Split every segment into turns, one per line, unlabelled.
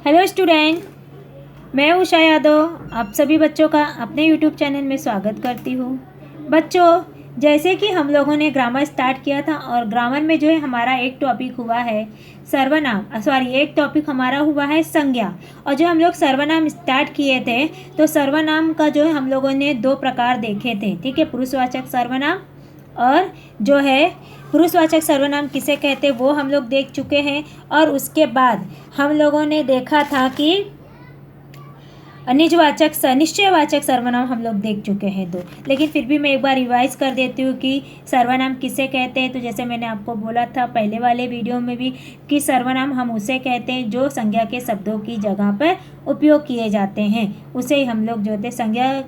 Hello student, मैं उषा यादव आप सभी बच्चों का अपने यूट्यूब चैनल में स्वागत करती हूँ। बच्चों, जैसे कि हम लोगों ने ग्रामर स्टार्ट किया था और ग्रामर में जो है हमारा एक टॉपिक हुआ है सर्वनाम, एक टॉपिक हमारा हुआ है संज्ञा। और जो हम लोग सर्वनाम स्टार्ट किए थे तो सर्वनाम का जो है हम लोगों ने दो प्रकार देखे थे, ठीक है। पुरुषवाचक सर्वनाम और जो है पुरुषवाचक सर्वनाम किसे कहते वो हम लोग देख चुके हैं। और उसके बाद हम लोगों ने देखा था कि निश्चयवाचक सर्वनाम हम लोग देख चुके हैं दो। लेकिन फिर भी मैं एक बार रिवाइज कर देती हूँ कि सर्वनाम किसे कहते हैं। तो जैसे मैंने आपको बोला था पहले वाले वीडियो में भी कि सर्वनाम हम उसे कहते हैं जो संज्ञा के शब्दों की जगह पर उपयोग किए जाते हैं, उसे ही हम लोग जो होते संज्ञा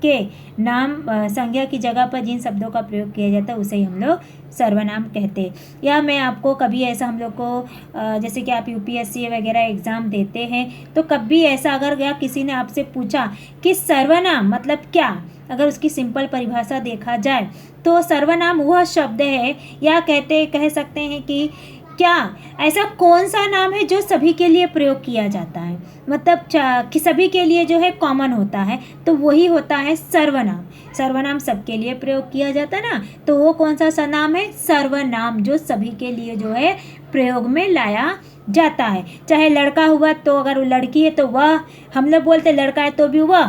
के नाम संज्ञा की जगह पर जिन शब्दों का प्रयोग किया जाता है उसे ही हम लोग सर्वनाम कहते हैं। या मैं आपको कभी ऐसा हम लोग को जैसे कि आप यूपीएससी वगैरह एग्ज़ाम देते हैं तो कभी ऐसा अगर या किसी ने आपसे पूछा कि सर्वनाम मतलब क्या, अगर उसकी सिंपल परिभाषा देखा जाए तो सर्वनाम वह शब्द है या कह सकते हैं कि क्या ऐसा कौन सा नाम है जो सभी के लिए प्रयोग किया जाता है, मतलब कि सभी के लिए जो है कॉमन होता है, तो वही होता है सर्वनाम। सर्वनाम सबके लिए प्रयोग किया जाता है ना, तो वो कौन सा नाम है, सर्वनाम, जो सभी के लिए जो है प्रयोग में लाया जाता है। चाहे लड़का हुआ तो अगर वो लड़की है तो वह, हम लोग बोलते लड़का है तो भी वह,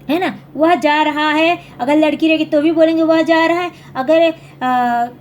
है ना, वह जा रहा है। अगर लड़की रहेगी तो भी बोलेंगे वह जा रहा है। अगर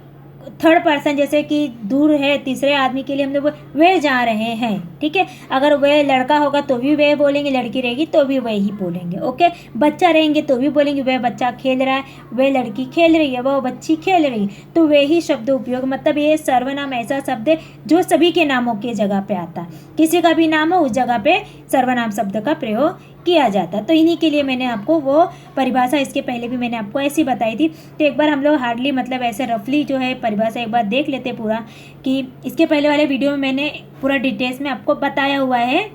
थर्ड पर्सन जैसे कि दूर है तीसरे आदमी के लिए हम लोग वे जा रहे हैं, ठीक है। अगर वे लड़का होगा तो भी वे बोलेंगे, लड़की रहेगी तो भी वे ही बोलेंगे, ओके। बच्चा रहेंगे तो भी बोलेंगे वह बच्चा खेल रहा है, वे लड़की खेल रही है, वह बच्ची खेल रही है, तो वे ही शब्द उपयोग। मतलब ये सर्वनाम ऐसा शब्द है जो सभी के नामों के जगह पे आता है, किसी का भी नाम हो उस जगह पे सर्वनाम शब्द का प्रयोग किया जाता। तो इन्हीं के लिए मैंने आपको वो परिभाषा इसके पहले भी मैंने आपको ऐसी बताई थी। तो एक बार हम लोग हार्डली मतलब ऐसे रफली जो है परिभाषा एक बार देख लेते पूरा, कि इसके पहले वाले वीडियो में मैंने पूरा डिटेल्स में आपको बताया हुआ है,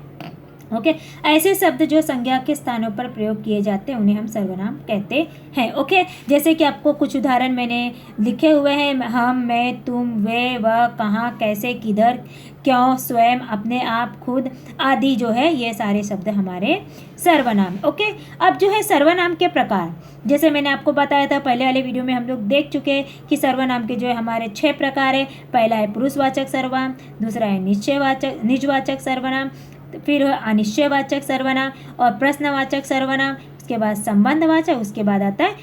ओके। ऐसे शब्द जो संज्ञा के स्थानों पर प्रयोग किए जाते हैं उन्हें हम सर्वनाम कहते हैं, ओके। जैसे कि आपको कुछ उदाहरण मैंने लिखे हुए हैं, हम, मैं, तुम, वे, वह, कहाँ, कैसे, किधर, क्यों, स्वयं, अपने आप, खुद आदि जो है ये सारे शब्द हमारे सर्वनाम, ओके। अब जो है सर्वनाम के प्रकार, जैसे मैंने आपको बताया था पहले वाले वीडियो में हम लोग देख चुके हैं कि सर्वनाम के जो है हमारे 6 प्रकार है। पहला है पुरुषवाचक सर्वनाम, दूसरा है निजवाचक सर्वनाम, फिर अनिश्चयवाचक सर्वनाम और प्रश्नवाचक सर्वनाम, उसके बाद संबंधवाचक, उसके बाद आता है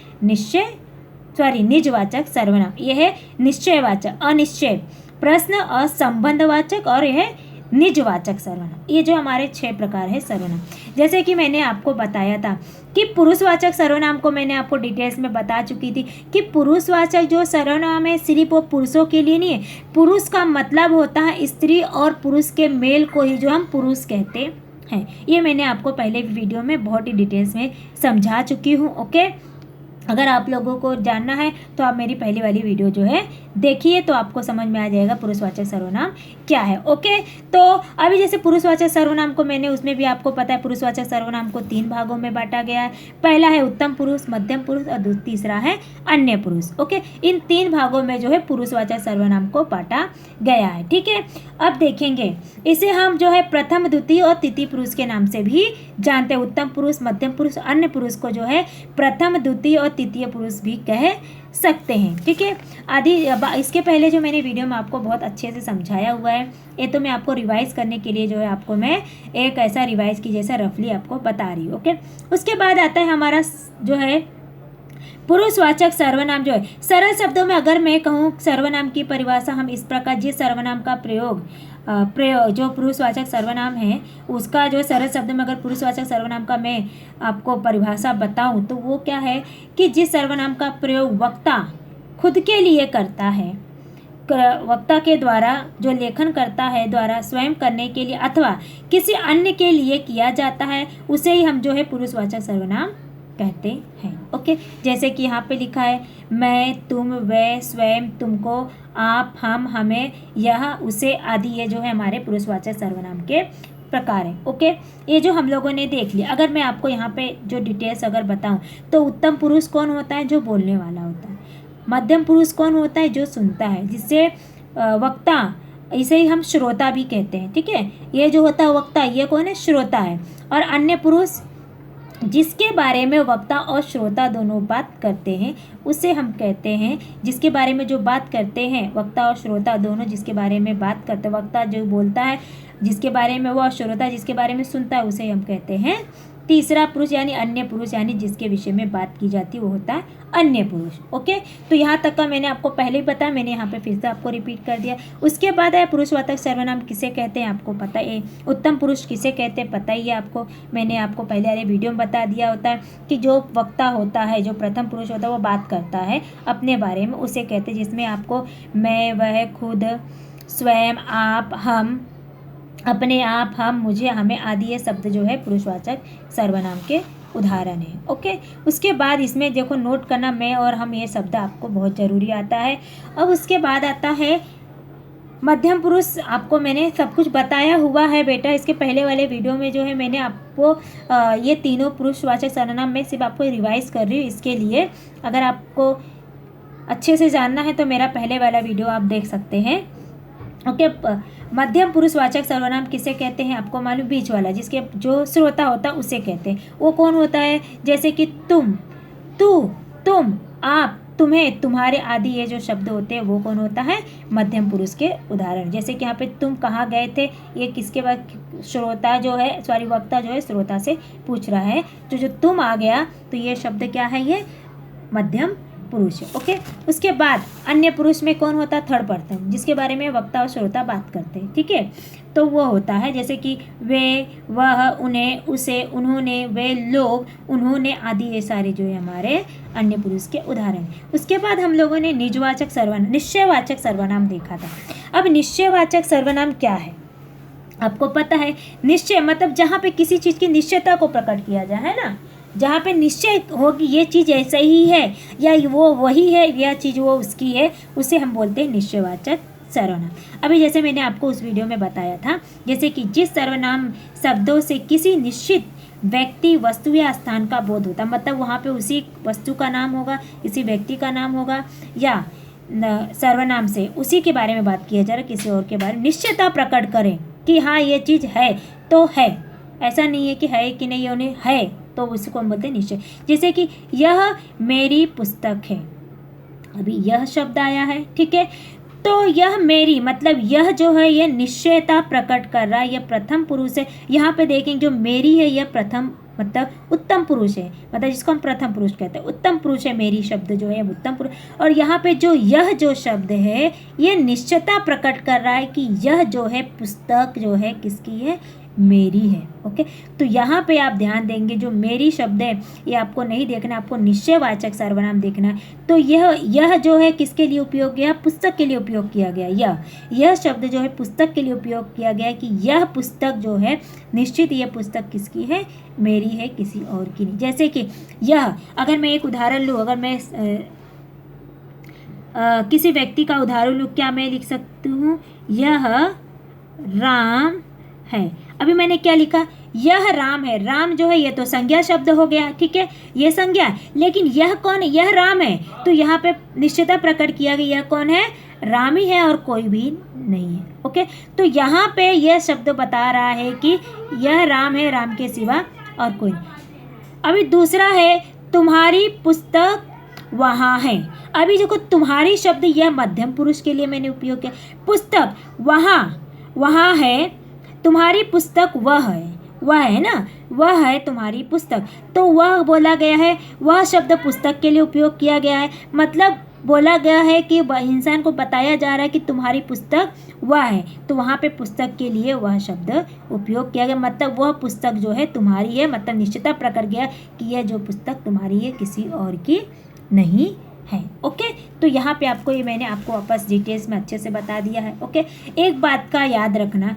निजवाचक सर्वनाम। यह है निश्चयवाचक, अनिश्चय, प्रश्न और संबंधवाचक, और यह निजवाचक सर्वनाम। ये जो हमारे 6 प्रकार है सर्वनाम। जैसे कि मैंने आपको बताया था कि पुरुषवाचक सर्वनाम को मैंने आपको डिटेल्स में बता चुकी थी कि पुरुषवाचक जो सर्वनाम है सिर्फ वो पुरुषों के लिए नहीं है। पुरुष का मतलब होता है स्त्री और पुरुष के मेल को ही जो हम पुरुष कहते हैं। ये मैंने आपको पहले वीडियो में बहुत ही डिटेल्स में समझा चुकी हूँ, ओके। अगर आप लोगों को जानना है तो आप मेरी पहली वाली वीडियो जो है देखिए, तो आपको समझ में आ जाएगा पुरुषवाचक सर्वनाम क्या है, ओके। तो अभी जैसे पुरुषवाचक सर्वनाम को मैंने, उसमें भी आपको पता है पुरुषवाचक सर्वनाम को 3 भागों में बांटा गया है। पहला है उत्तम पुरुष, मध्यम पुरुष और तीसरा है अन्य पुरुष, ओके। इन 3 भागों में जो है पुरुषवाचक सर्वनाम को बांटा गया है, ठीक है। अब देखेंगे इसे हम जो है प्रथम, द्वितीय और तृतीय पुरुष के नाम से भी जानते हैं। उत्तम पुरुष, मध्यम पुरुष, अन्य पुरुष को जो है प्रथम, द्वितीय और तृतीय पुरुष भी कह सकते हैं, ठीक है। आदि इसके पहले जो मैंने वीडियो में आपको बहुत अच्छे से समझाया हुआ है, ये तो मैं आपको रिवाइज करने के लिए जो है आपको मैं एक ऐसा रिवाइज की जैसा रफली आपको बता रही हूँ, ओके। उसके बाद आता है हमारा जो है पुरुषवाचक सर्वनाम। जो है सरल शब्दों में अगर मैं कहूँ सर्वनाम की परिभाषा हम इस प्रकार, जिस सर्वनाम का प्रयोग जो पुरुषवाचक सर्वनाम है उसका जो सरल शब्द में अगर पुरुषवाचक सर्वनाम का मैं आपको परिभाषा बताऊं तो वो क्या है कि जिस सर्वनाम का प्रयोग वक्ता खुद के लिए करता है, वक्ता के द्वारा जो लेखन करता है द्वारा स्वयं करने के लिए अथवा किसी अन्य के लिए किया जाता है उसे ही हम जो है पुरुषवाचक सर्वनाम कहते हैं, ओके। जैसे कि यहाँ पे लिखा है मैं, तुम, वे, स्वयं, तुमको, आप, हम, हमें, यह, उसे आदि, ये जो है हमारे पुरुषवाचक सर्वनाम के प्रकार है, ओके। ये जो हम लोगों ने देख लिया। अगर मैं आपको यहाँ पे जो डिटेल्स अगर बताऊं तो उत्तम पुरुष कौन होता है, जो बोलने वाला होता है। मध्यम पुरुष कौन होता है, जो सुनता है, जिससे वक्ता इसे ही हम श्रोता भी कहते हैं, ठीक है। ये जो होता है वक्ता, ये कौन है? श्रोता है। और अन्य पुरुष जिसके बारे में वक्ता और श्रोता दोनों बात करते हैं उसे हम कहते हैं, जिसके बारे में जो बात करते हैं वक्ता और श्रोता दोनों जिसके बारे में बात करते हैं, वक्ता जो बोलता है जिसके बारे में, वो श्रोता जिसके बारे में सुनता है, उसे हम कहते हैं तीसरा पुरुष यानी अन्य पुरुष, यानी जिसके विषय में बात की जाती है वो होता है अन्य पुरुष। ओके, तो यहाँ तक का मैंने आपको पहले ही बताया, मैंने यहाँ पे फिर से आपको रिपीट कर दिया। उसके बाद है पुरुषवाचक सर्वनाम किसे कहते हैं, आपको पता है। उत्तम पुरुष किसे कहते हैं पता ही है आपको, मैंने आपको पहले वाले वीडियो में बता दिया होता है कि जो वक्ता होता है, जो प्रथम पुरुष होता है, वो बात करता है अपने बारे में, उसे कहते हैं। जिसमें आपको मैं, वह, खुद, स्वयं, आप, हम, अपने आप, हम, मुझे, हमें आदि ये शब्द जो है पुरुषवाचक सर्वनाम के उदाहरण है। ओके, उसके बाद इसमें देखो नोट करना, मैं और हम, ये शब्द आपको बहुत ज़रूरी आता है। अब उसके बाद आता है मध्यम पुरुष। आपको मैंने सब कुछ बताया हुआ है बेटा, इसके पहले वाले वीडियो में जो है मैंने आपको ये तीनों पुरुषवाचक सर्वनाम में सिर्फ आपको रिवाइज कर रही हूँ। इसके लिए अगर आपको अच्छे से जानना है तो मेरा पहले वाला वीडियो आप देख सकते हैं। ओके, मध्यम पुरुषवाचक सर्वनाम किसे कहते हैं आपको मालूम? बीच वाला, जिसके जो श्रोता होता है उसे कहते हैं। वो कौन होता है? जैसे कि तुम, तू, तुम, आप, तुम्हें, तुम्हारे आदि ये जो शब्द होते हैं वो कौन होता है? मध्यम पुरुष के उदाहरण। जैसे कि यहाँ पे तुम कहाँ गए थे, ये किसके बाद? श्रोता जो है, सॉरी वक्ता जो है श्रोता से पूछ रहा है, तो जो तुम आ गया तो ये शब्द क्या है? ये मध्यम पुरुष है। ओके, उसके बाद अन्य पुरुष में कौन होता है? थर्ड पर्सन, जिसके बारे में वक्ता और श्रोता बात करते हैं, ठीक है। तो वो होता है जैसे कि वे, वह, उन्हें, उसे, उन्होंने, वे लोग, उन्होंने आदि, ये सारे जो है हमारे अन्य पुरुष के उदाहरण। उसके बाद हम लोगों ने निजवाचक सर्वनाम, निश्चयवाचक सर्वनाम देखा था। अब निश्चयवाचक सर्वनाम क्या है आपको पता है? निश्चय मतलब जहाँ पे किसी चीज़ की निश्चयता को प्रकट किया जाए, है ना, जहाँ पे निश्चय हो कि ये चीज़ ऐसा ही है या वो वही है, यह चीज़ वो उसकी है, उसे हम बोलते हैं निश्चयवाचक सर्वनाम। अभी जैसे मैंने आपको उस वीडियो में बताया था, जैसे कि जिस सर्वनाम शब्दों से किसी निश्चित व्यक्ति, वस्तु या स्थान का बोध होता, मतलब वहाँ पे उसी वस्तु का नाम होगा, किसी व्यक्ति का नाम होगा, या सर्वनाम से उसी के बारे में बात किया जा रहा है, किसी और के बारे में निश्चयता प्रकट करें कि हाँ ये चीज़ है तो है, ऐसा नहीं है कि है कि नहीं, उन्हें है तो उसको हम बोलते हैं निश्चय। जैसे कि यह मेरी पुस्तक है, अभी यह शब्द आया है, ठीक है, तो यह मेरी मतलब यह जो है ये निश्चयता प्रकट कर रहा है, यह प्रथम पुरुष है। यहाँ पे देखेंगे जो मेरी है यह प्रथम मतलब उत्तम पुरुष है, मतलब जिसको हम प्रथम पुरुष कहते हैं, उत्तम पुरुष है मेरी शब्द जो है उत्तम पुरुष। और यहाँ पे जो यह जो शब्द है ये निश्चयता प्रकट कर रहा है कि यह जो है पुस्तक जो है किसकी है? मेरी है। ओके, तो यहाँ पे आप ध्यान देंगे जो मेरी शब्द है ये आपको नहीं देखना, आपको निश्चयवाचक सर्वनाम देखना है। तो यह जो है किसके लिए उपयोग किया? पुस्तक के लिए उपयोग किया गया। यह शब्द जो है पुस्तक के लिए उपयोग किया गया कि यह पुस्तक जो है निश्चित यह पुस्तक किसकी है? मेरी है, किसी और की नहीं। जैसे कि यह, अगर मैं एक उदाहरण लूँ, अगर मैं किसी व्यक्ति का उदाहरण लूँ, क्या मैं लिख सकती हूँ? यह राम है। अभी मैंने क्या लिखा? यह राम है। राम जो है ये तो संज्ञा शब्द हो गया, ठीक है, ये संज्ञा है, लेकिन यह कौन है? यह राम है। तो यहाँ पे निश्चयता प्रकट किया गया, यह कौन है? राम ही है और कोई भी नहीं है। ओके, तो यहाँ पे यह शब्द बता रहा है कि यह राम है, राम के सिवा और कोई नहीं। अभी दूसरा है तुम्हारी पुस्तक वहाँ है। अभी देखो तुम्हारी शब्द यह मध्यम पुरुष के लिए मैंने उपयोग किया। पुस्तक वहाँ है, तुम्हारी पुस्तक वह है ना, वह है तुम्हारी पुस्तक। तो वह बोला गया है, वह शब्द पुस्तक के लिए उपयोग किया गया है, मतलब बोला गया है कि इंसान को बताया जा रहा है कि तुम्हारी पुस्तक वह है, तो वहाँ पे पुस्तक के लिए वह शब्द उपयोग किया गया, मतलब वह पुस्तक जो है तुम्हारी है, मतलब निश्चयता प्रकट गया कि यह जो पुस्तक तुम्हारी है, किसी और की नहीं है। ओके, तो यहाँ पे आपको ये मैंने आपको वापस डिटेल्स में अच्छे से बता दिया है। ओके, एक बात का याद रखना,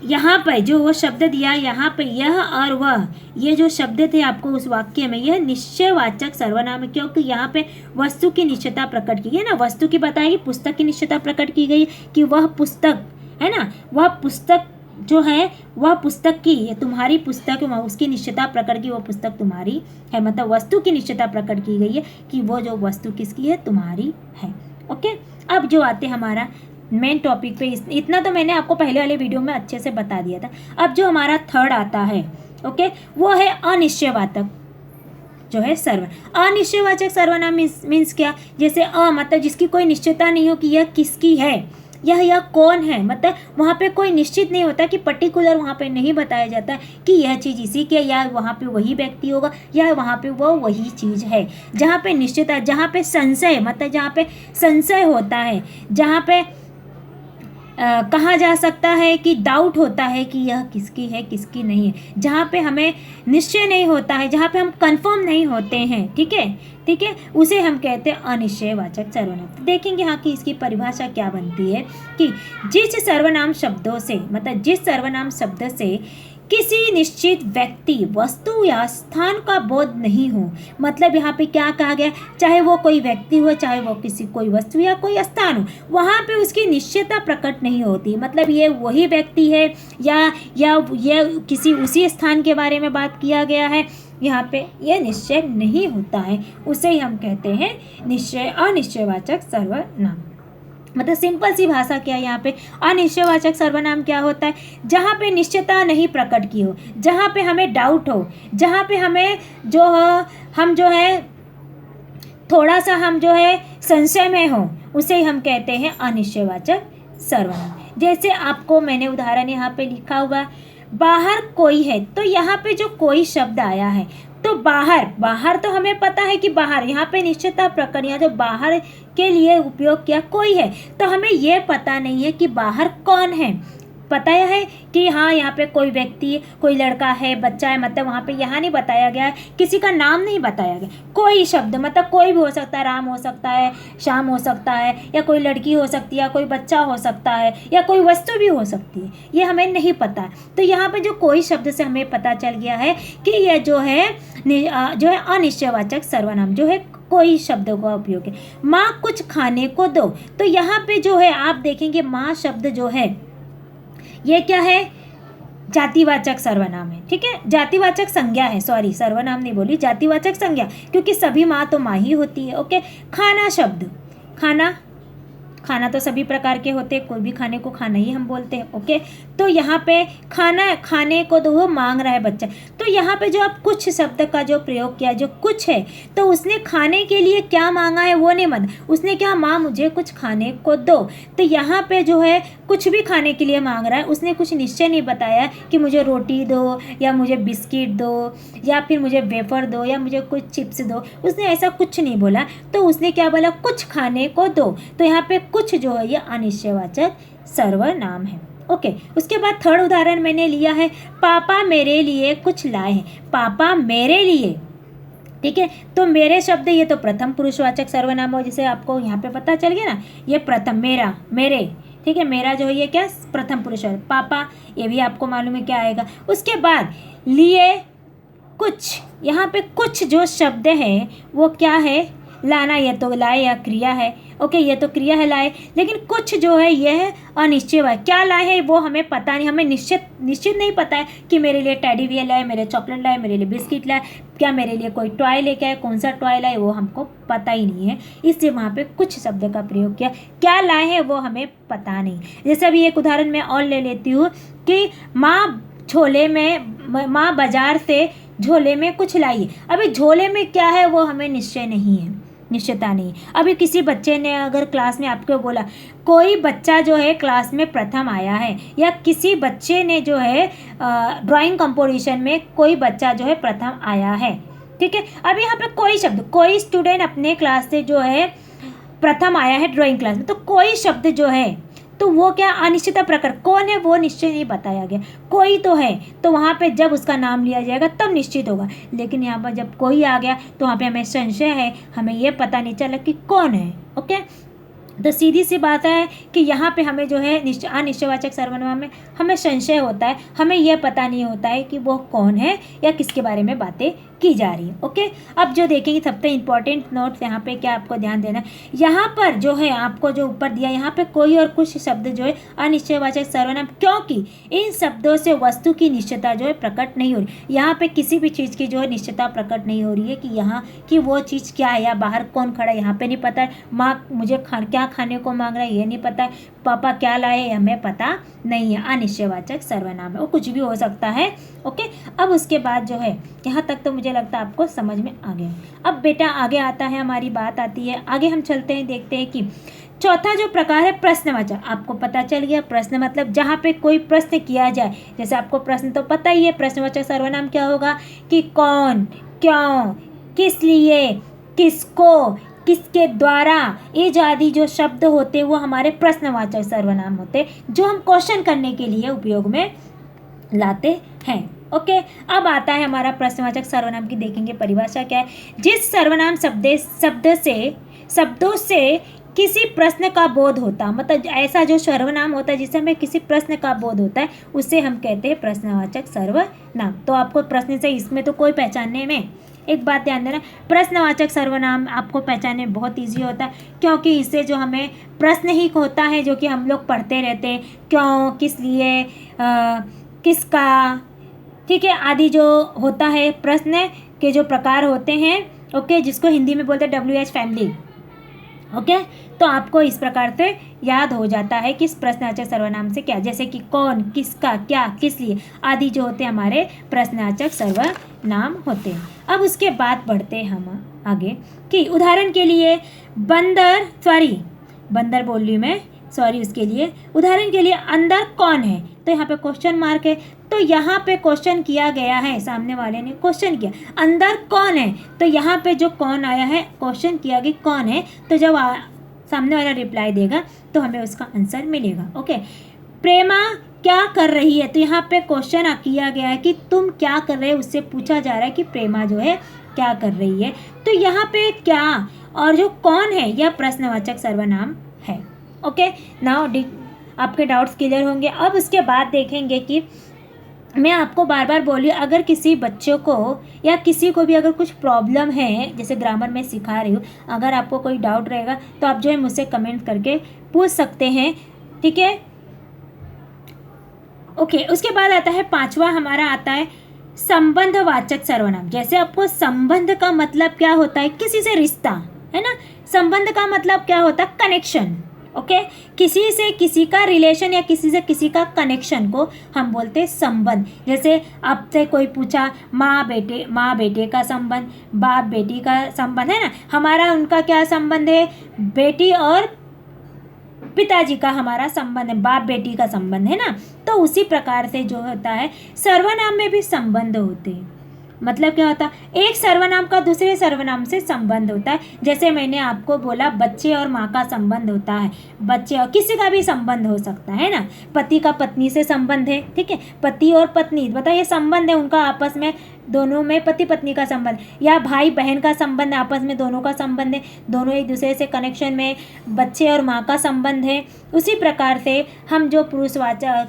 यहाँ पर जो वो शब्द दिया, यहाँ पे यह और वह, ये जो शब्द थे आपको उस वाक्य में, यह निश्चयवाचक सर्वनाम है, क्योंकि यहाँ पे वस्तु की निश्चयता प्रकट की गई ना, वस्तु की बताएगी, पुस्तक की निश्चयता प्रकट की गई कि वह पुस्तक है ना, वह पुस्तक जो है वह पुस्तक की, ये तुम्हारी पुस्तक है, उसकी निश्चयता प्रकट की, वह पुस्तक तुम्हारी है, मतलब वस्तु की निश्चयता प्रकट की गई है कि वो जो वस्तु किसकी है? तुम्हारी है। ओके, अब जो आते हमारा मेन टॉपिक पे, इतना तो मैंने आपको पहले वाले वीडियो में अच्छे से बता दिया था। अब जो हमारा थर्ड आता है, ओके, वो है अनिश्चयवाचक जो है सर्वनाम। अनिश्चयवाचक सर्वनाम मीन्स क्या, जैसे मतलब जिसकी कोई निश्चितता नहीं हो कि यह किसकी है, यह कौन है, मतलब वहाँ पे कोई निश्चित नहीं होता कि पर्टिकुलर वहाँ पे नहीं बताया जाता कि यह चीज़ इसी की है, या वहाँ पे वही व्यक्ति होगा, या वहाँ पे वो वही चीज़ है। जहाँ पे निश्चितता, जहाँ पे संशय, मतलब जहाँ पे संशय होता है, जहाँ पे कहा जा सकता है कि डाउट होता है कि यह किसकी है किसकी नहीं है, जहाँ पे हमें निश्चय नहीं होता है, जहाँ पे हम कंफर्म नहीं होते हैं, ठीक है, उसे हम कहते हैं अनिश्चयवाचक सर्वनाम। तो देखेंगे हाँ कि इसकी परिभाषा क्या बनती है कि जिस सर्वनाम शब्दों से, मतलब जिस सर्वनाम शब्द से किसी निश्चित व्यक्ति, वस्तु या स्थान का बोध नहीं हो, मतलब यहाँ पे क्या कहा गया, चाहे वो कोई व्यक्ति हो, चाहे वो किसी कोई वस्तु या कोई स्थान हो, वहाँ पे उसकी निश्चयता प्रकट नहीं होती, मतलब ये वही व्यक्ति है या ये किसी उसी स्थान के बारे में बात किया गया है, यहाँ पे यह निश्चय नहीं होता है, उसे ही हम कहते हैं अनिश्चयवाचक सर्वनाम। मतलब सिंपल सी भाषा क्या है, यहाँ पे अनिश्चयवाचक सर्वनाम क्या होता है, जहाँ पे निश्चयता नहीं प्रकट की हो, जहाँ पे हमें डाउट हो, जहाँ पे हमें हम जो है थोड़ा सा हम जो है संशय में हो, उसे हम कहते हैं अनिश्चयवाचक सर्वनाम। जैसे आपको मैंने उदाहरण यहाँ पे लिखा हुआ, बाहर कोई है, तो यहाँ पे जो कोई शब्द आया है, तो बाहर तो हमें पता है कि बाहर, यहाँ पे निश्चितता प्रकरण, यहाँ जो बाहर के लिए उपयोग किया कोई है, तो हमें ये पता नहीं है कि बाहर कौन है। पता है कि हाँ यहाँ पे कोई व्यक्ति, कोई लड़का है, बच्चा है, मतलब वहाँ पे यहाँ नहीं बताया गया है, किसी का नाम नहीं बताया गया, कोई शब्द, मतलब कोई भी हो सकता है, राम हो सकता है, श्याम हो सकता है, या कोई लड़की हो सकती है, या कोई बच्चा हो सकता है, या कोई वस्तु भी हो सकती है, ये हमें नहीं पता। तो यहाँ पे जो कोई शब्द से हमें पता चल गया है कि यह जो है अनिश्चयवाचक सर्वनाम जो है कोई शब्दों का उपयोग है। माँ कुछ खाने को दो, तो यहाँ पे जो है आप देखेंगे माँ शब्द जो है ये क्या है, जातिवाचक सर्वनाम है, ठीक है, जातिवाचक संज्ञा है, सॉरी सर्वनाम नहीं बोली, जातिवाचक संज्ञा, क्योंकि सभी माँ तो माँ ही होती है। ओके, खाना शब्द, खाना तो सभी प्रकार के होते हैं, कोई भी खाने को खाना ही हम बोलते हैं। ओके, तो यहाँ पे खाने को तो वो मांग रहा है बच्चा, तो यहाँ पे जो आप कुछ शब्द का जो प्रयोग किया, जो कुछ है, तो उसने खाने के लिए क्या मांगा है वो नहीं माना, उसने क्या, माँ मुझे कुछ खाने को दो, तो यहाँ पे जो है कुछ भी खाने के लिए मांग रहा है, उसने कुछ निश्चय नहीं बताया कि मुझे रोटी दो, या मुझे बिस्किट दो, या फिर मुझे वेफर दो, या मुझे कुछ चिप्स दो, उसने ऐसा कुछ नहीं बोला, तो उसने क्या बोला, कुछ खाने को दो, तो यहाँ पे कुछ जो है ये अनिश्चयवाचक सर्वनाम है। ओके, उसके बाद थर्ड उदाहरण मैंने लिया है, पापा मेरे लिए कुछ लाए हैं, पापा मेरे लिए, ठीक है, तो मेरे शब्द ये तो प्रथम पुरुषवाचक सर्वनाम हो, जिसे आपको यहाँ पे पता चल गया ना, ये प्रथम, मेरे, ठीक है, मेरा जो है ये क्या, प्रथम पुरुष, पापा ये भी आपको मालूम है क्या आएगा। उसके बाद लिए कुछ, यहाँ पे कुछ जो शब्द है वो क्या है, लाना, ये तो लाए या क्रिया है। ओके, ये तो क्रिया है लाए, लेकिन कुछ जो है यह अनिश्चय है, क्या लाए है वो हमें पता नहीं, हमें निश्चित नहीं पता है कि मेरे लिए टेडी बियर लाए, मेरे चॉकलेट लाए, मेरे लिए बिस्किट लाए, क्या मेरे लिए कोई टॉय लेके आए, कौन सा टॉय लाए वो हमको पता ही नहीं है, इसलिए वहाँ पे कुछ शब्द का प्रयोग किया, क्या लाए हैं वो हमें पता नहीं। जैसे अभी एक उदाहरण मैं और ले लेती हूँ कि माँ बाजार से झोले में कुछ लाई है, अभी झोले में क्या है वो हमें निश्चयता नहीं। अभी किसी बच्चे ने अगर क्लास में आपको बोला, कोई बच्चा जो है क्लास में प्रथम आया है, या किसी बच्चे ने जो है ड्राइंग कंपटीशन में कोई बच्चा जो है प्रथम आया है, ठीक है, अभी यहाँ पे कोई शब्द, कोई स्टूडेंट अपने क्लास से जो है प्रथम आया है ड्राइंग क्लास में, तो कोई शब्द जो है तो वो क्या, अनिश्चितता प्रकट, कौन है वो निश्चय नहीं बताया गया, कोई तो है, तो वहाँ पे जब उसका नाम लिया जाएगा तब निश्चित होगा, लेकिन यहाँ पर जब कोई आ गया तो वहाँ पे हमें संशय है, हमें ये पता नहीं चला कि कौन है। ओके, तो सीधी सी बात है कि यहाँ पे हमें जो है अनिश्चयवाचक सर्वनाम में हमें संशय होता है, हमें यह पता नहीं होता है कि वो कौन है या किसके बारे में बातें की जा रही है। ओके, अब जो देखेंगे सबसे इम्पोर्टेंट नोट्स यहाँ पे क्या आपको ध्यान देना है, यहाँ पर जो है आपको जो ऊपर दिया यहाँ पे कोई और कुछ शब्द जो है अनिश्चयवाचक सर्वनाम, क्योंकि इन शब्दों से वस्तु की निश्चयता जो है प्रकट नहीं हो रही। यहाँ पे किसी भी चीज़ की जो है निश्चयता प्रकट नहीं हो रही है कि यहाँ की वो चीज़ क्या है, या बाहर कौन खड़ा है यहाँ पे नहीं पता है, माँ मुझे क्या खाने को मांग रहा है ये नहीं पता है, पापा क्या लाए हमें पता नहीं है, अनिश्चयवाचक सर्वनाम है, वो कुछ भी हो सकता है। ओके, अब उसके बाद जो है यहाँ तक तो मुझे लगता है आपको समझ में आ गया। अब बेटा आगे आता है, हमारी बात आती है, आगे हम चलते हैं, देखते हैं कि चौथा जो प्रकार है प्रश्नवाचक। आपको पता चल गया प्रश्न मतलब जहाँ पे कोई प्रश्न किया जाए, जैसे आपको प्रश्न तो पता ही है, प्रश्नवाचक सर्वनाम क्या होगा कि कौन, क्यों, किस लिए, किसको, किसके द्वारा, ये जो आदि जो शब्द होते वो हमारे प्रश्नवाचक सर्वनाम होते, जो हम क्वेश्चन करने के लिए उपयोग में लाते हैं। ओके, अब आता है हमारा प्रश्नवाचक सर्वनाम की, देखेंगे परिभाषा क्या है। जिस सर्वनाम शब्दों से किसी प्रश्न का बोध होता, मतलब ऐसा जो सर्वनाम होता है जिससे हमें किसी प्रश्न का बोध होता है, उसे हम कहते हैं प्रश्नवाचक सर्वनाम। तो आपको प्रश्न से इसमें तो कोई पहचानने में, एक बात ध्यान देना, प्रश्नवाचक सर्वनाम आपको पहचानने में बहुत ईजी होता है, क्योंकि इससे जो हमें प्रश्न ही होता है जो कि हम लोग पढ़ते रहते हैं, क्यों, किस लिए, किसका, ठीक है, आदि जो होता है प्रश्न के जो प्रकार होते हैं। ओके, जिसको हिंदी में बोलते हैं WH फैमिली। ओके, तो आपको इस प्रकार से याद हो जाता है कि इस प्रश्नवाचक सर्वनाम से क्या, जैसे कि कौन, किसका, क्या, किस लिए आदि जो होते हैं हमारे प्रश्नवाचक सर्वनाम होते हैं। अब उसके बाद बढ़ते हैं हम आगे कि उदाहरण के लिए बंदर बोल रही मैं, सॉरी उसके लिए, उदाहरण के लिए अंदर कौन है, तो यहाँ पे क्वेश्चन मार्क है, तो यहाँ पे क्वेश्चन किया गया है, सामने वाले ने क्वेश्चन किया अंदर कौन है, तो यहाँ पे जो कौन आया है, क्वेश्चन किया कि कौन है, तो जब सामने वाला रिप्लाई देगा तो हमें उसका आंसर मिलेगा। ओके, प्रेमा क्या कर रही है, तो यहाँ पे क्वेश्चन किया गया है कि तुम क्या कर रहे हो, उससे पूछा जा रहा है कि प्रेमा जो है क्या कर रही है, तो यहाँ पे क्या और जो कौन है यह प्रश्नवाचक सर्वनाम है। ओके, नाउ आपके डाउट्स क्लियर होंगे। अब उसके बाद देखेंगे कि मैं आपको बार बार बोली, अगर किसी बच्चों को या किसी को भी अगर कुछ प्रॉब्लम है, जैसे ग्रामर में सिखा रही हूँ, अगर आपको कोई डाउट रहेगा तो आप जो है मुझसे कमेंट करके पूछ सकते हैं, ठीक है। ओके, उसके बाद आता है पांचवा हमारा आता है संबंधवाचक सर्वनाम। जैसे आपको संबंध का मतलब क्या होता है, किसी से रिश्ता, है ना। संबंध का मतलब क्या होता है, कनेक्शन। ओके, किसी से किसी का रिलेशन या किसी से किसी का कनेक्शन को हम बोलते हैं संबंध। जैसे आपसे कोई पूछा माँ बेटे का संबंध, बाप बेटी का संबंध, है ना, हमारा उनका क्या संबंध है, बेटी और पिताजी का हमारा संबंध है, बाप बेटी का संबंध है ना। तो उसी प्रकार से जो होता है सर्वनाम में भी संबंध होते हैं। मतलब क्या होता है, एक सर्वनाम का दूसरे सर्वनाम से संबंध होता है। जैसे मैंने आपको बोला बच्चे और माँ का संबंध होता है, बच्चे और किसी का भी संबंध हो सकता है ना, पति का पत्नी से संबंध है, ठीक है, पति और पत्नी बताइए संबंध है उनका आपस में, दोनों में पति पत्नी का संबंध, या भाई बहन का संबंध आपस में, दोनों का संबंध है, दोनों एक दूसरे से कनेक्शन में, बच्चे और माँ का संबंध है। उसी प्रकार से हम जो पुरुषवाचक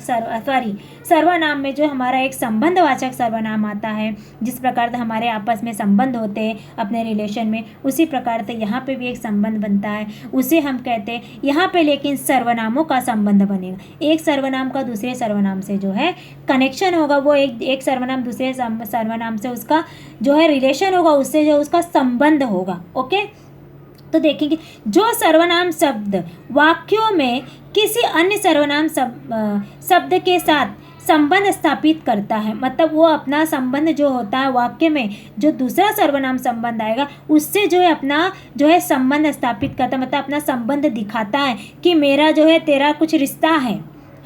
सर्वनाम में जो हमारा एक संबंधवाचक सर्वनाम आता है, जिस प्रकार से हमारे आपस में संबंध होते हैं अपने रिलेशन में, उसी प्रकार से यहाँ पे भी एक संबंध बनता है, उसे हम कहते हैं यहाँ पे। लेकिन सर्वनामों का संबंध बनेगा, एक सर्वनाम का दूसरे सर्वनाम से जो है कनेक्शन होगा, वो एक सर्वनाम दूसरे सर्वनाम से उसका जो है रिलेशन होगा, उससे जो उसका संबंध होगा। ओके, तो देखेंगे जो सर्वनाम शब्द वाक्यों में किसी अन्य सर्वनाम शब्द के साथ संबंध स्थापित करता है, मतलब वो अपना संबंध जो होता है वाक्य में, जो दूसरा सर्वनाम संबंध आएगा उससे जो है अपना जो है संबंध स्थापित करता है, मतलब अपना संबंध दिखाता है कि मेरा जो है तेरा कुछ रिश्ता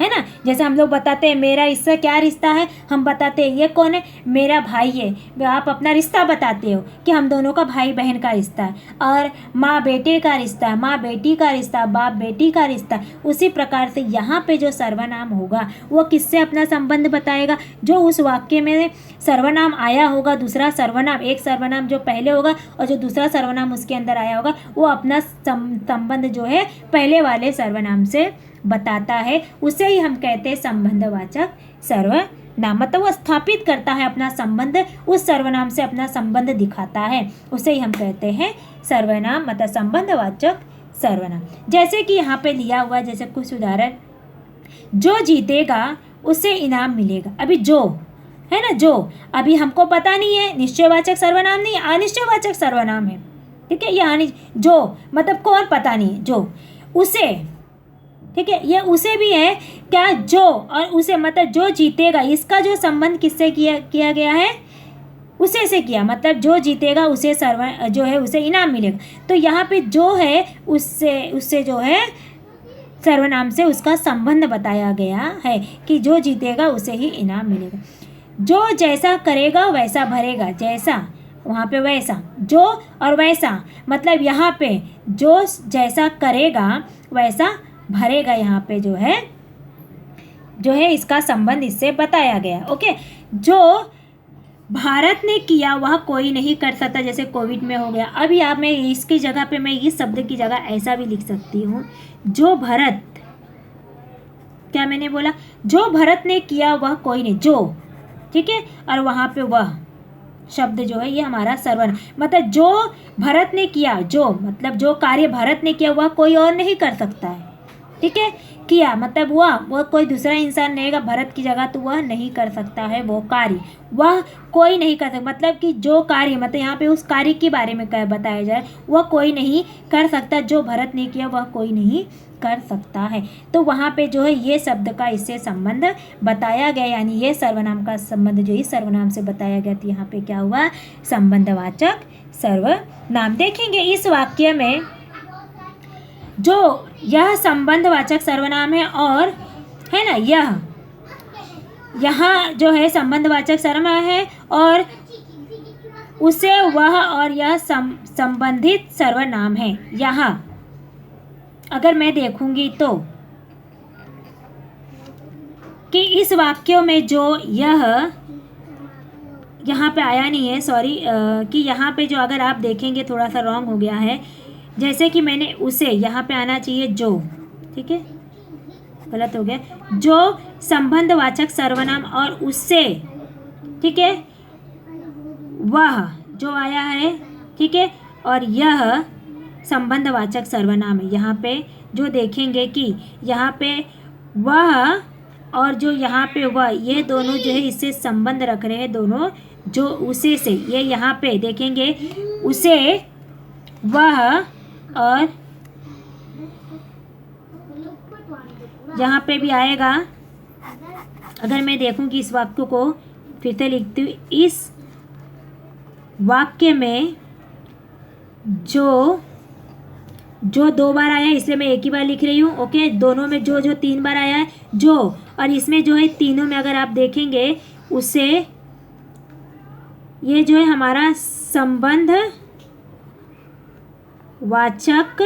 है ना। जैसे हम लोग बताते हैं मेरा इससे क्या रिश्ता है, हम बताते हैं ये कौन है, मेरा भाई है, आप अपना रिश्ता बताते हो कि हम दोनों का भाई बहन का रिश्ता है, और माँ बेटे का रिश्ता, माँ बेटी का रिश्ता, बाप बेटी का रिश्ता। उसी प्रकार से यहाँ पे जो सर्वनाम होगा वो किससे अपना संबंध बताएगा, जो उस वाक्य में सर्वनाम आया होगा, दूसरा सर्वनाम, एक सर्वनाम जो पहले होगा और जो दूसरा सर्वनाम उसके अंदर आया होगा, वो अपना संबंध जो है पहले वाले सर्वनाम से बताता है, उसे ही हम कहते हैं संबंधवाचक नाम, मतलब वो स्थापित करता है अपना संबंध, उस सर्वनाम से अपना संबंध दिखाता है, उसे ही हम कहते हैं सर्वनाम, मतलब संबंधवाचक सर्वनाम। जैसे कि यहाँ पे लिया हुआ, जैसे कुछ उदाहरण, जो जीतेगा उसे इनाम मिलेगा। अभी जो है ना, जो अभी हमको पता नहीं है, निश्चयवाचक सर्वनाम नहीं, अनिश्चयवाचक सर्वनाम है, ठीक है। ये जो मतलब कौन, पता नहीं, जो, उसे, ठीक है, ये उसे भी है क्या, जो और उसे, मतलब जो जीतेगा, इसका जो संबंध किससे किया गया है, उसे से किया, मतलब जो जीतेगा उसे जो है उसे इनाम मिलेगा। तो यहाँ पे जो है उससे जो है सर्वनाम से उसका संबंध बताया गया है कि जो जीतेगा उसे ही इनाम मिलेगा। जो जैसा करेगा वैसा भरेगा, जैसा वहाँ पे वैसा, जो और वैसा, मतलब यहाँ पे जो जैसा करेगा वैसा भरेगा, यहाँ पे जो है इसका संबंध इससे बताया गया। ओके, जो भारत ने किया वह कोई नहीं कर सकता, जैसे कोविड में हो गया। अभी आप, मैं इसकी जगह पे मैं इस शब्द की जगह ऐसा भी लिख सकती हूँ, जो भारत, क्या मैंने बोला, जो भारत ने किया वह कोई नहीं, जो, ठीक है, और वहाँ पे वह शब्द जो है ये हमारा सर्वनाम, मतलब जो भारत ने किया, जो मतलब जो कार्य भारत ने किया वह कोई और नहीं कर सकता है, ठीक है। किया मतलब वह कोई दूसरा इंसान रहेगा भारत की जगह तो वह नहीं कर सकता है, वो कार्य वह कोई नहीं कर सकता, मतलब कि जो कार्य, मतलब यहाँ पे उस कार्य के बारे में बताया जाए, वह कोई नहीं कर सकता, जो भारत ने किया वह कोई नहीं कर सकता है। तो वहाँ पे जो है ये शब्द का इससे संबंध बताया गया, यानी ये सर्वनाम का संबंध जो इस सर्वनाम से बताया गया, तो यहाँ पे क्या हुआ, संबंधवाचक सर्वनाम। देखेंगे इस वाक्य में जो यह संबंधवाचक सर्वनाम है, और है ना, यहाँ जो है संबंधवाचक सर्वनाम है, और उसे वह और यह संबंधित सर्वनाम है। यहाँ अगर मैं देखूंगी तो कि इस वाक्यों में जो यहाँ पे आया नहीं है, सॉरी, कि यहाँ पे जो अगर आप देखेंगे थोड़ा सा रॉन्ग हो गया है, जैसे कि मैंने उसे, यहाँ पे आना चाहिए जो, ठीक है, गलत हो गया, जो संबंधवाचक सर्वनाम और उससे, ठीक है, वह जो आया है, ठीक है, और यह संबंधवाचक सर्वनाम है। यहाँ पे जो देखेंगे कि यहाँ पे वह और जो यहाँ पे वह, ये दोनों जो है इससे संबंध रख रहे हैं, दोनों जो उसे से, ये यहाँ पे देखेंगे उसे, वह, और यहाँ पे भी आएगा। अगर मैं देखूंगी इस वाक्य को फिर से लिखती हूँ, इस वाक्य में जो दो बार आया है इसलिए मैं एक ही बार लिख रही हूँ। ओके, दोनों में जो 3 बार आया है, जो, और इसमें जो है तीनों में अगर आप देखेंगे उसे, ये जो है हमारा संबंध वाचक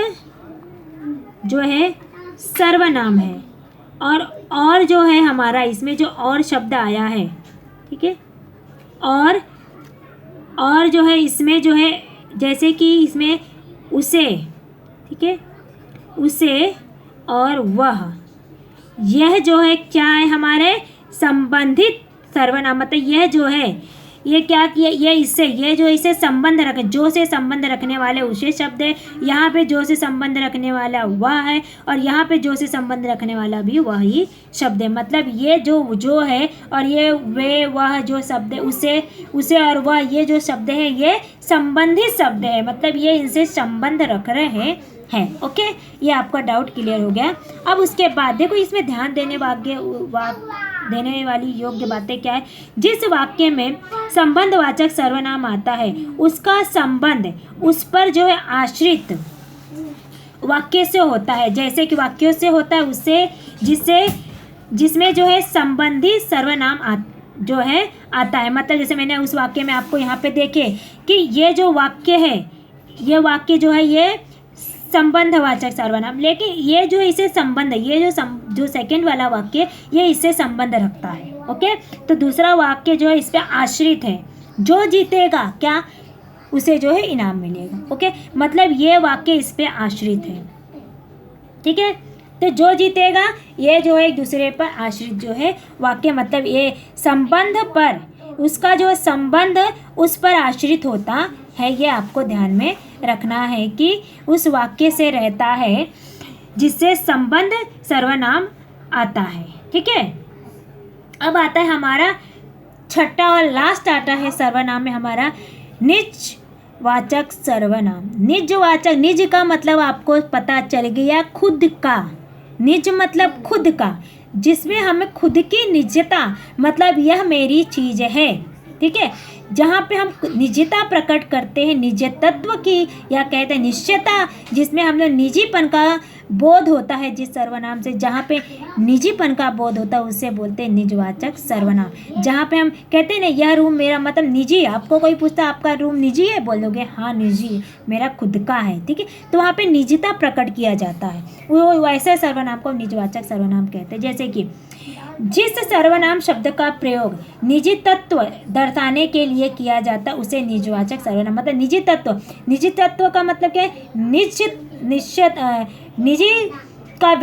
जो है सर्वनाम है, और जो है हमारा इसमें जो और शब्द आया है, ठीक है, और जो है इसमें जो है, जैसे कि इसमें उसे, ठीक है, उसे और वह, यह जो है क्या है, हमारे संबंधित सर्वनाम, मतलब यह जो है ये क्या किया, ये इससे, ये जो इसे संबंध रखे, जो से संबंध रखने वाले उसे शब्द है, यहाँ पे जो से संबंध रखने वाला वह है, और यहाँ पे जो से संबंध रखने वाला भी वही शब्द है। मतलब ये जो है और ये वे वह जो शब्द है, उसे और वह, ये जो शब्द है ये संबंधित शब्द है, मतलब ये इनसे संबंध रख रहे हैं। ओके, ये आपका डाउट क्लियर हो गया। अब उसके बाद देखो इसमें ध्यान देने वाली योग्य बातें क्या है। जिस वाक्य में संबंधवाचक सर्वनाम आता है उसका संबंध उस पर जो है आश्रित वाक्य से होता है, जैसे कि वाक्यों से होता है उससे, जिसमें जो है संबंधित सर्वनाम जो है आता है। मतलब जैसे मैंने उस वाक्य में आपको यहाँ पे देखे कि ये जो वाक्य है, ये वाक्य जो है ये संबंधवाचक सर्वनाम, लेकिन ये जो इसे संबंध, ये जो सेकंड वाला वाक्य ये इससे संबंध रखता है। ओके, तो दूसरा वाक्य जो है इस पे आश्रित है, जो जीतेगा क्या उसे जो है इनाम मिलेगा। ओके, मतलब ये वाक्य इस पे आश्रित है, ठीक है। तो जो जीतेगा ये जो है एक दूसरे पर आश्रित जो है वाक्य, मतलब ये संबंध पर, उसका जो संबंध उस पर आश्रित होता है, ये आपको ध्यान में रखना है कि उस वाक्य से रहता है जिससे संबंध सर्वनाम आता है। ठीक है, अब आता है हमारा छठा और लास्ट आता है सर्वनाम में हमारा निजवाचक सर्वनाम। निजवाचक, निज का मतलब आपको पता चल गया खुद का, निज मतलब खुद का, जिसमें हमें खुद की निजता, मतलब यह मेरी चीज़ है। ठीक है, जहाँ पे हम निजता प्रकट करते हैं, निजतत्व की, या कहते हैं निश्चयता, जिसमें हम लोग निजीपन का बोध होता है, जिस सर्वनाम से जहाँ पे निजीपन का बोध होता है उसे बोलते हैं निजवाचक सर्वनाम। जहाँ पे हम कहते हैं ना यह रूम मेरा, मतलब निजी, आपको कोई पूछता आपका रूम निजी है, बोलोगे हाँ निजी, मेरा खुद का है। ठीक है, तो वहाँ पे निजता प्रकट किया जाता है, वो वैसे सर्वनाम को निजवाचक सर्वनाम कहते हैं। जैसे कि जिस सर्वनाम शब्द का प्रयोग निजी तत्व दर्शाने के लिए किया जाता है उसे निजवाचक सर्वनाम, मतलब निजी तत्व, निजी तत्व का मतलब क्या है, निश्चित निजी का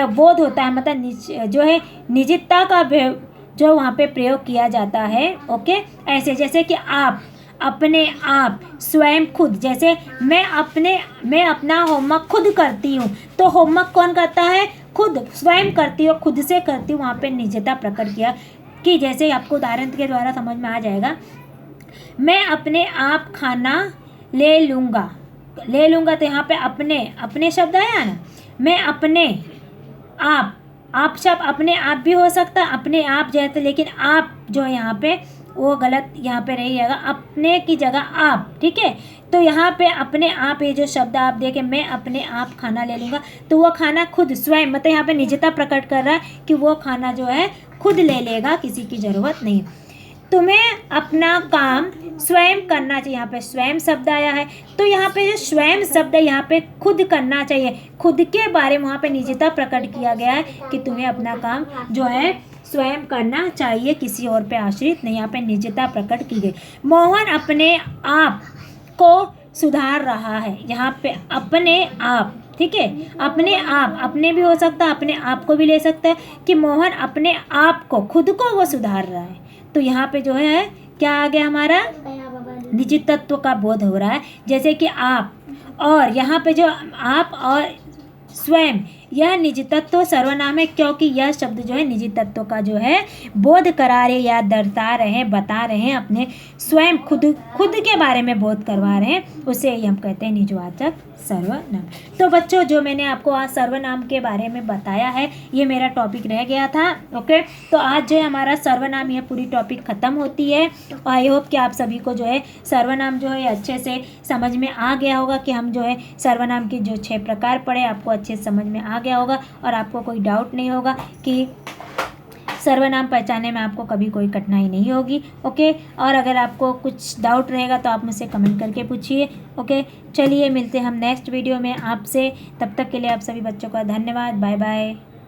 बोध होता है, मतलब जो है निजिता का जो वहाँ पे प्रयोग किया जाता है। ओके, ऐसे जैसे कि आप, अपने आप, स्वयं, खुद। जैसे मैं अपना होमवर्क खुद करती हूँ, तो होमवर्क कौन करता है, खुद, स्वयं करती हूँ, खुद से करती हूँ, वहाँ पे निजता प्रकट किया। कि जैसे आपको उदाहरण के द्वारा समझ में आ जाएगा, मैं अपने आप खाना ले लूँगा, तो यहाँ पे अपने शब्द आया ना, मैं अपने आप शब्द अपने आप भी हो सकता है, अपने आप जैसे, लेकिन आप जो है यहाँ पे वो गलत यहाँ पे रही जाएगा, अपने की जगह आप। ठीक है, तो यहाँ पे अपने आप, ये जो शब्द आप देखें, मैं अपने आप खाना ले लूँगा, तो वो खाना खुद, स्वयं, मतलब यहाँ पे निजता प्रकट कर रहा है कि वो खाना जो है खुद ले लेगा, किसी की ज़रूरत नहीं। तुम्हें अपना काम स्वयं करना चाहिए, यहाँ पे स्वयं शब्द आया है, तो यहाँ पे जो स्वयं शब्द है यहाँ पे खुद करना चाहिए, खुद के बारे में वहाँ पे निजता प्रकट किया गया है कि तुम्हें अपना काम जो है स्वयं करना चाहिए, किसी और पे आश्रित नहीं, यहाँ पे निजता प्रकट की गई। मोहन अपने आप को सुधार रहा है, यहाँ पे अपने आप। ठीक है, अपने आप, अपने भी हो सकता है, अपने आप को भी ले सकता है कि मोहन अपने आप को, खुद को वो सुधार रहा है, तो यहाँ पे जो है क्या आ गया, हमारा निजी तत्व का बोध हो रहा है। जैसे कि आप, और यहाँ पे जो आप और स्वयं, यह निजी तत्व सर्वनाम है, क्योंकि यह शब्द जो है निजी तत्व का जो है बोध करा रहे या दर्शा रहे हैं, बता रहे हैं, अपने स्वयं खुद के बारे में बोध करवा रहे हैं, उसे ही हम कहते हैं निजवाचक सर्वनाम। तो बच्चों, जो मैंने आपको आज सर्वनाम के बारे में बताया है, ये मेरा टॉपिक रह गया था। ओके, तो आज जो है हमारा सर्वनाम, यह पूरी टॉपिक ख़त्म होती है। आई होप कि आप सभी को जो है सर्वनाम जो है अच्छे से समझ में आ गया होगा, कि हम जो है सर्वनाम के जो 6 प्रकार पढ़े आपको अच्छे से समझ में आ गया होगा, और आपको कोई डाउट नहीं होगा कि सर्वनाम पहचानने में आपको कभी कोई कठिनाई नहीं होगी। ओके, और अगर आपको कुछ डाउट रहेगा तो आप मुझसे कमेंट करके पूछिए। ओके, चलिए मिलते हैं हम नेक्स्ट वीडियो में आपसे, तब तक के लिए आप सभी बच्चों का धन्यवाद, बाय बाय।